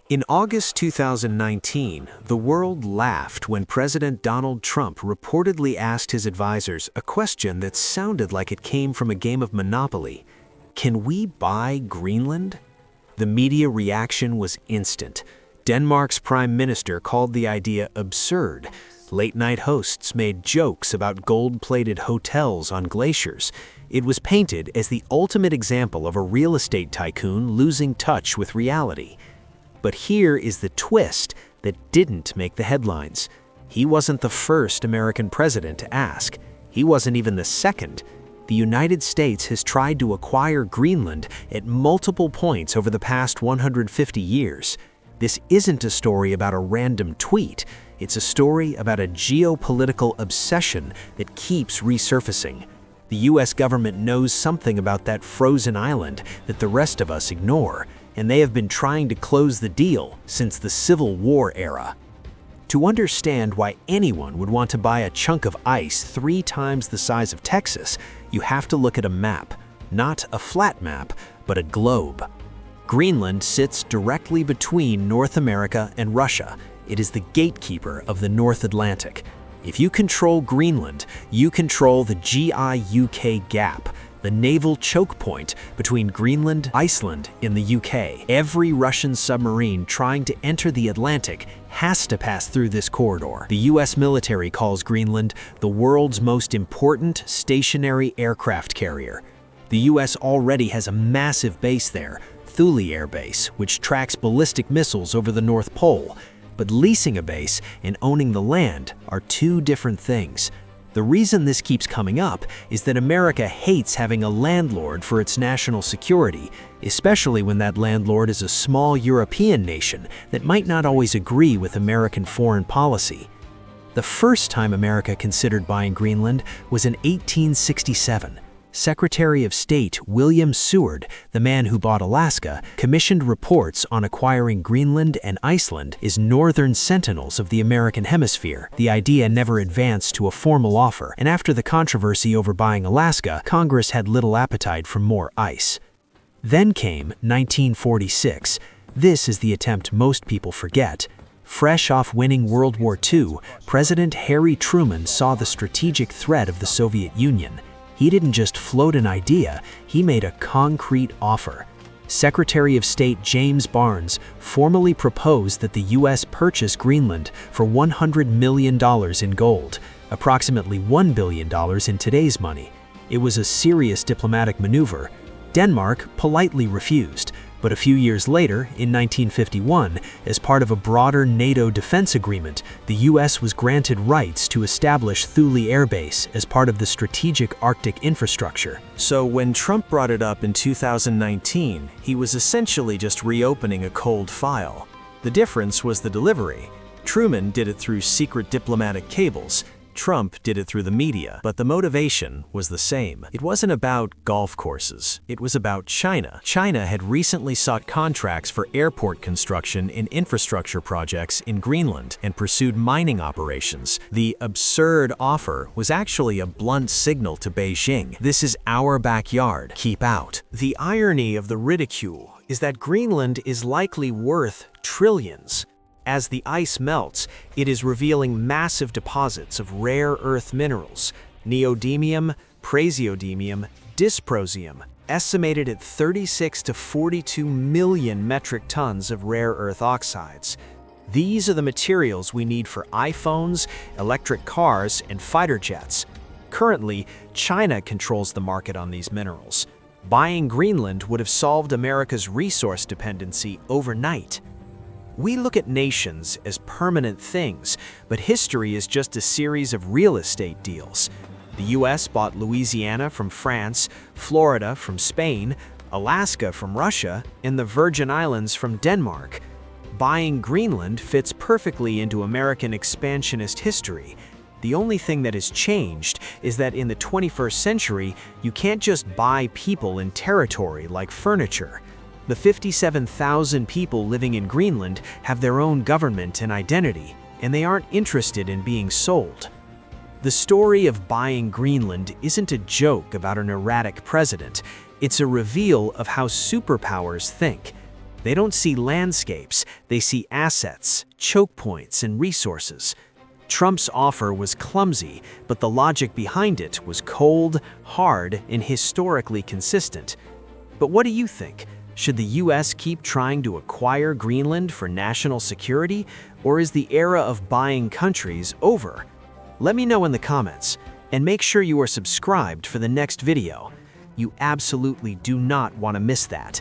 In August 2019, the world laughed when President Donald Trump reportedly asked his advisors a question that sounded like it came from a game of Monopoly. Can we buy Greenland? The media reaction was instant. Denmark's prime minister called the idea absurd. Late-night hosts made jokes about gold-plated hotels on glaciers. It was painted as the ultimate example of a real estate tycoon losing touch with reality. But here is the twist that didn't make the headlines. He wasn't the first American president to ask. He wasn't even the second. The United States has tried to acquire Greenland at multiple points over the past 150 years. This isn't a story about a random tweet. It's a story about a geopolitical obsession that keeps resurfacing. The US government knows something about that frozen island that the rest of us ignore, and they have been trying to close the deal since the Civil War era. To understand why anyone would want to buy a chunk of ice 3 times the size of Texas, you have to look at a map. Not a flat map, but a globe. Greenland sits directly between North America and Russia. It is the gatekeeper of the North Atlantic. If you control Greenland, you control the GIUK Gap, the naval choke point between Greenland and Iceland in the UK. Every Russian submarine trying to enter the Atlantic has to pass through this corridor. The US military calls Greenland the world's most important stationary aircraft carrier. The US already has a massive base there, Thule Air Base, which tracks ballistic missiles over the North Pole. But leasing a base and owning the land are 2 different things. The reason this keeps coming up is that America hates having a landlord for its national security, especially when that landlord is a small European nation that might not always agree with American foreign policy. The first time America considered buying Greenland was in 1867. Secretary of State William Seward, the man who bought Alaska, commissioned reports on acquiring Greenland and Iceland as northern sentinels of the American hemisphere. The idea never advanced to a formal offer, and after the controversy over buying Alaska, Congress had little appetite for more ice. Then came 1946. This is the attempt most people forget. Fresh off winning World War II, President Harry Truman saw the strategic threat of the Soviet Union. He didn't just float an idea, he made a concrete offer. Secretary of State James Barnes formally proposed that the US purchase Greenland for $100 million in gold, approximately $1 billion in today's money. It was a serious diplomatic maneuver. Denmark politely refused, but a few years later, in 1951, as part of a broader NATO defense agreement, the US was granted rights to establish Thule Air Base as part of the strategic Arctic infrastructure. So when Trump brought it up in 2019, he was essentially just reopening a cold file. The difference was the delivery. Truman did it through secret diplomatic cables. Trump did it through the media, but the motivation was the same. It wasn't about golf courses. It was about China. China had recently sought contracts for airport construction and infrastructure projects in Greenland and pursued mining operations. The absurd offer was actually a blunt signal to Beijing. This is our backyard. Keep out. The irony of the ridicule is that Greenland is likely worth trillions. As the ice melts, it is revealing massive deposits of rare earth minerals, neodymium, praseodymium, dysprosium, estimated at 36 to 42 million metric tons of rare earth oxides. These are the materials we need for iPhones, electric cars, and fighter jets. Currently, China controls the market on these minerals. Buying Greenland would have solved America's resource dependency overnight. We look at nations as permanent things, but history is just a series of real estate deals. The US bought Louisiana from France, Florida from Spain, Alaska from Russia, and the Virgin Islands from Denmark. Buying Greenland fits perfectly into American expansionist history. The only thing that has changed is that in the 21st century, you can't just buy people and territory like furniture. The 57,000 people living in Greenland have their own government and identity, and they aren't interested in being sold. The story of buying Greenland isn't a joke about an erratic president. It's a reveal of how superpowers think. They don't see landscapes, They see assets, choke points, and resources. Trump's offer was clumsy, but the logic behind it was cold, hard, and historically consistent. But what do you think? Should the US keep trying to acquire Greenland for national security, or is the era of buying countries over? Let me know in the comments, and make sure you are subscribed for the next video. You absolutely do not want to miss that.